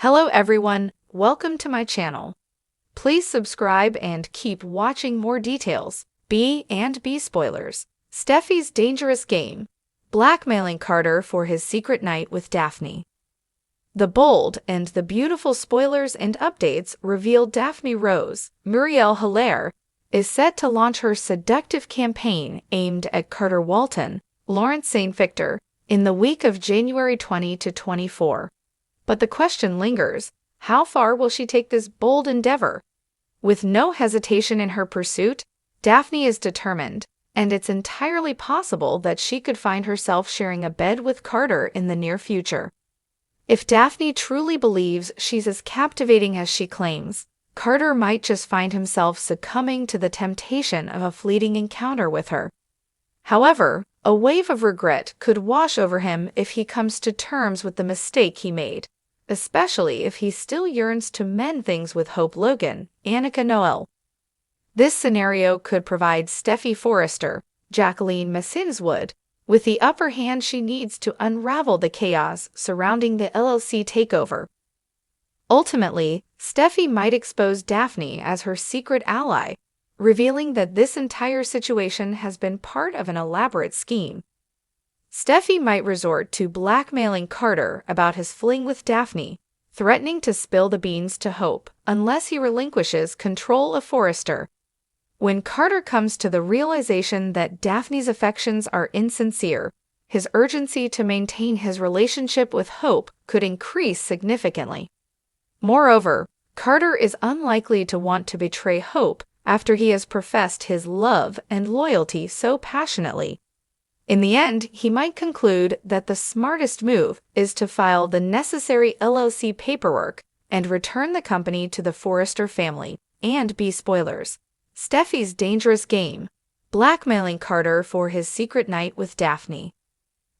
Hello everyone, welcome to my channel. Please subscribe and keep watching more details. B and B spoilers. Steffy's dangerous game. Blackmailing Carter for his secret night with Daphne. The bold and the beautiful spoilers and updates reveal Daphne Rose, Muriel Hilaire, is set to launch her seductive campaign aimed at Carter Walton, Lawrence St. Victor, in the week of January 20 to 24. But the question lingers, how far will she take this bold endeavor? With no hesitation in her pursuit, Daphne is determined, and it's entirely possible that she could find herself sharing a bed with Carter in the near future. If Daphne truly believes she's as captivating as she claims, Carter might just find himself succumbing to the temptation of a fleeting encounter with her. However, a wave of regret could wash over him if he comes to terms with the mistake he made, especially if he still yearns to mend things with Hope Logan, Annika Noel. This scenario could provide Steffy Forrester, Jacqueline Massinswood, with the upper hand she needs to unravel the chaos surrounding the LLC takeover. Ultimately, Steffy might expose Daphne as her secret ally, revealing that this entire situation has been part of an elaborate scheme. Steffy might resort to blackmailing Carter about his fling with Daphne, threatening to spill the beans to Hope unless he relinquishes control of Forrester. When Carter comes to the realization that Daphne's affections are insincere, his urgency to maintain his relationship with Hope could increase significantly. Moreover, Carter is unlikely to want to betray Hope after he has professed his love and loyalty so passionately. In the end, he might conclude that the smartest move is to file the necessary LLC paperwork and return the company to the Forrester family. And B spoilers. Steffy's dangerous game. Blackmailing Carter for his secret night with Daphne.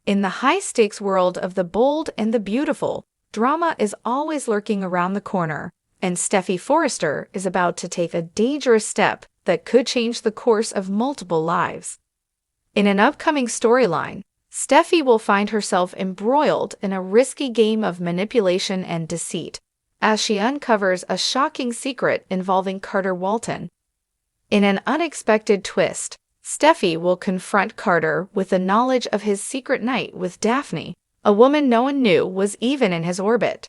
In the high-stakes world of the bold and the beautiful, drama is always lurking around the corner, and Steffy Forrester is about to take a dangerous step that could change the course of multiple lives. In an upcoming storyline, Steffy will find herself embroiled in a risky game of manipulation and deceit, as she uncovers a shocking secret involving Carter Walton. In an unexpected twist, Steffy will confront Carter with the knowledge of his secret night with Daphne, a woman no one knew was even in his orbit.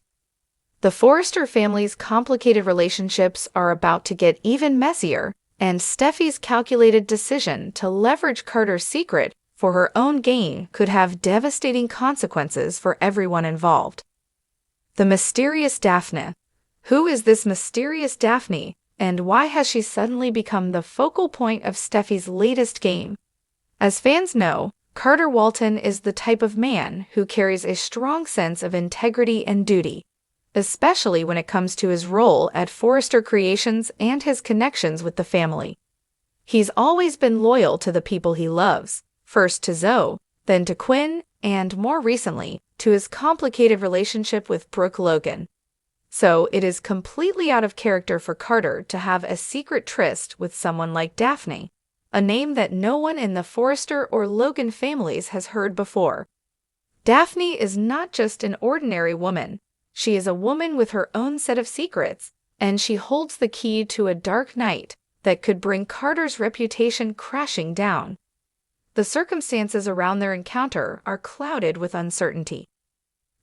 The Forrester family's complicated relationships are about to get even messier, and Steffy's calculated decision to leverage Carter's secret for her own gain could have devastating consequences for everyone involved. The mysterious Daphne. Who is this mysterious Daphne, and why has she suddenly become the focal point of Steffy's latest game? As fans know, Carter Walton is the type of man who carries a strong sense of integrity and duty, especially when it comes to his role at Forrester Creations and his connections with the family. He's always been loyal to the people he loves, first to Zoe, then to Quinn, and more recently, to his complicated relationship with Brooke Logan. So it is completely out of character for Carter to have a secret tryst with someone like Daphne, a name that no one in the Forrester or Logan families has heard before. Daphne is not just an ordinary woman. She is a woman with her own set of secrets, and she holds the key to a dark night that could bring Carter's reputation crashing down. The circumstances around their encounter are clouded with uncertainty.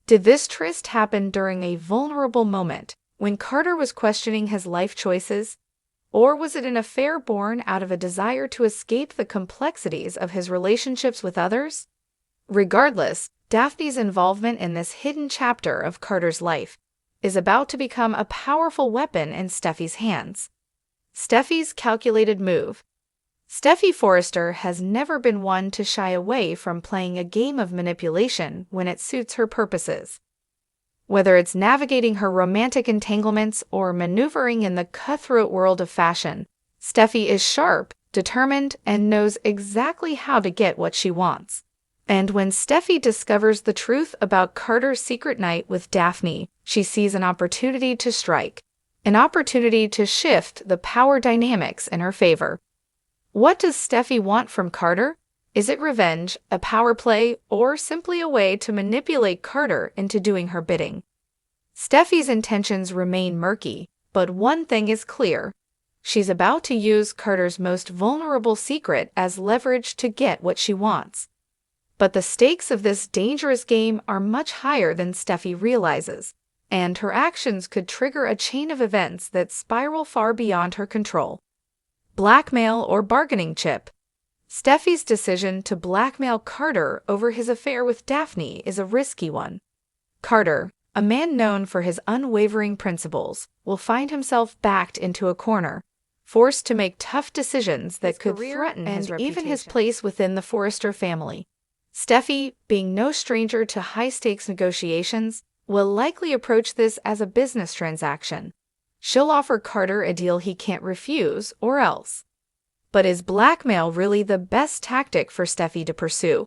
Did this tryst happen during a vulnerable moment when Carter was questioning his life choices? Or was it an affair born out of a desire to escape the complexities of his relationships with others? Regardless, Daphne's involvement in this hidden chapter of Carter's life is about to become a powerful weapon in Steffy's hands. Steffy's calculated move. Steffy Forrester has never been one to shy away from playing a game of manipulation when it suits her purposes. Whether it's navigating her romantic entanglements or maneuvering in the cutthroat world of fashion, Steffy is sharp, determined, and knows exactly how to get what she wants. And when Steffy discovers the truth about Carter's secret night with Daphne, she sees an opportunity to strike, an opportunity to shift the power dynamics in her favor. What does Steffy want from Carter? Is it revenge, a power play, or simply a way to manipulate Carter into doing her bidding? Steffy's intentions remain murky, but one thing is clear. She's about to use Carter's most vulnerable secret as leverage to get what she wants. But the stakes of this dangerous game are much higher than Steffy realizes, and her actions could trigger a chain of events that spiral far beyond her control. Blackmail or bargaining chip. Steffy's decision to blackmail Carter over his affair with Daphne is a risky one. Carter, a man known for his unwavering principles, will find himself backed into a corner, forced to make tough decisions that could threaten his reputation and even his place within the Forrester family. Steffy, being no stranger to high-stakes negotiations, will likely approach this as a business transaction. She'll offer Carter a deal he can't refuse, or else. But is blackmail really the best tactic for Steffy to pursue?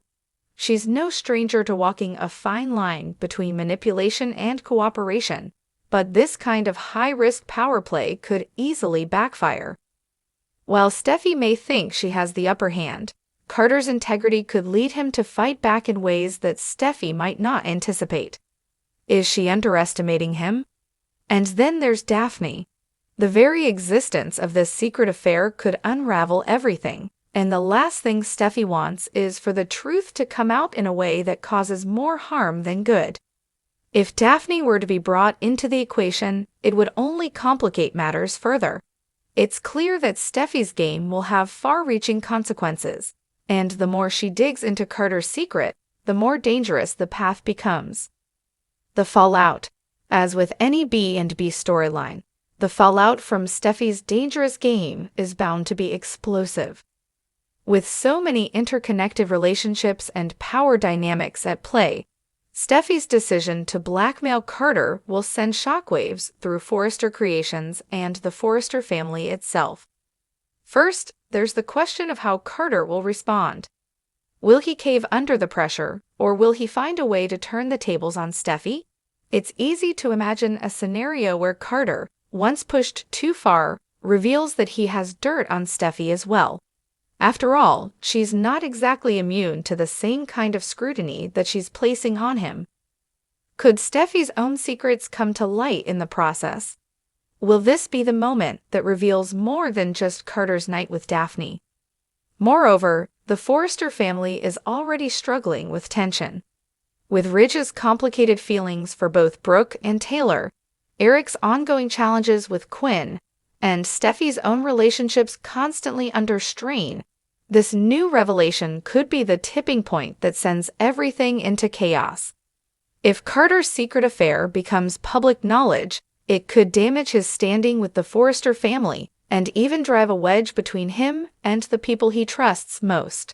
She's no stranger to walking a fine line between manipulation and cooperation, but this kind of high-risk power play could easily backfire. While Steffy may think she has the upper hand, Carter's integrity could lead him to fight back in ways that Steffy might not anticipate. Is she underestimating him? And then there's Daphne. The very existence of this secret affair could unravel everything, and the last thing Steffy wants is for the truth to come out in a way that causes more harm than good. If Daphne were to be brought into the equation, it would only complicate matters further. It's clear that Steffy's game will have far-reaching consequences, and the more she digs into Carter's secret, the more dangerous the path becomes. The fallout. As with any B&B storyline, the fallout from Steffy's dangerous game is bound to be explosive. With so many interconnected relationships and power dynamics at play, Steffy's decision to blackmail Carter will send shockwaves through Forrester Creations and the Forrester family itself. First, there's the question of how Carter will respond. Will he cave under the pressure, or will he find a way to turn the tables on Steffy? It's easy to imagine a scenario where Carter, once pushed too far, reveals that he has dirt on Steffy as well. After all, she's not exactly immune to the same kind of scrutiny that she's placing on him. Could Steffy's own secrets come to light in the process? Will this be the moment that reveals more than just Carter's night with Daphne? Moreover, the Forrester family is already struggling with tension. With Ridge's complicated feelings for both Brooke and Taylor, Eric's ongoing challenges with Quinn, and Steffy's own relationships constantly under strain, this new revelation could be the tipping point that sends everything into chaos. If Carter's secret affair becomes public knowledge, it could damage his standing with the Forrester family and even drive a wedge between him and the people he trusts most.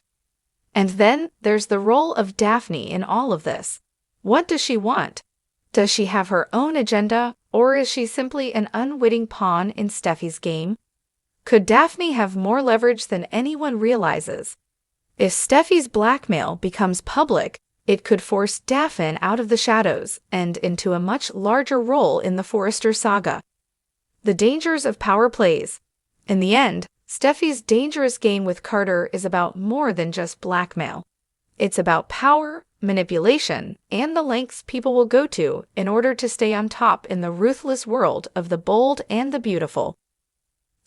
And then there's the role of Daphne in all of this. What does she want? Does she have her own agenda, or is she simply an unwitting pawn in Steffy's game? Could Daphne have more leverage than anyone realizes? If Steffy's blackmail becomes public, it could force Daphne out of the shadows and into a much larger role in the Forrester saga. The dangers of power plays. In the end, Steffy's dangerous game with Carter is about more than just blackmail. It's about power, manipulation, and the lengths people will go to in order to stay on top in the ruthless world of the bold and the beautiful.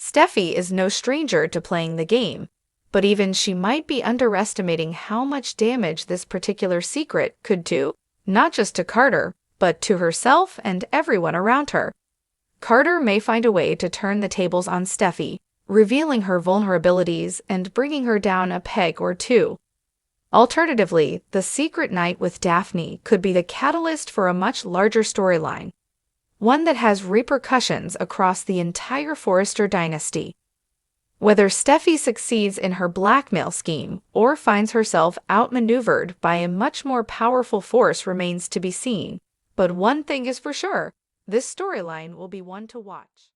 Steffy is no stranger to playing the game, but even she might be underestimating how much damage this particular secret could do, not just to Carter, but to herself and everyone around her. Carter may find a way to turn the tables on Steffy, revealing her vulnerabilities and bringing her down a peg or two. Alternatively, the secret night with Daphne could be the catalyst for a much larger storyline, one that has repercussions across the entire Forrester dynasty. Whether Steffy succeeds in her blackmail scheme or finds herself outmaneuvered by a much more powerful force remains to be seen. But one thing is for sure, this storyline will be one to watch.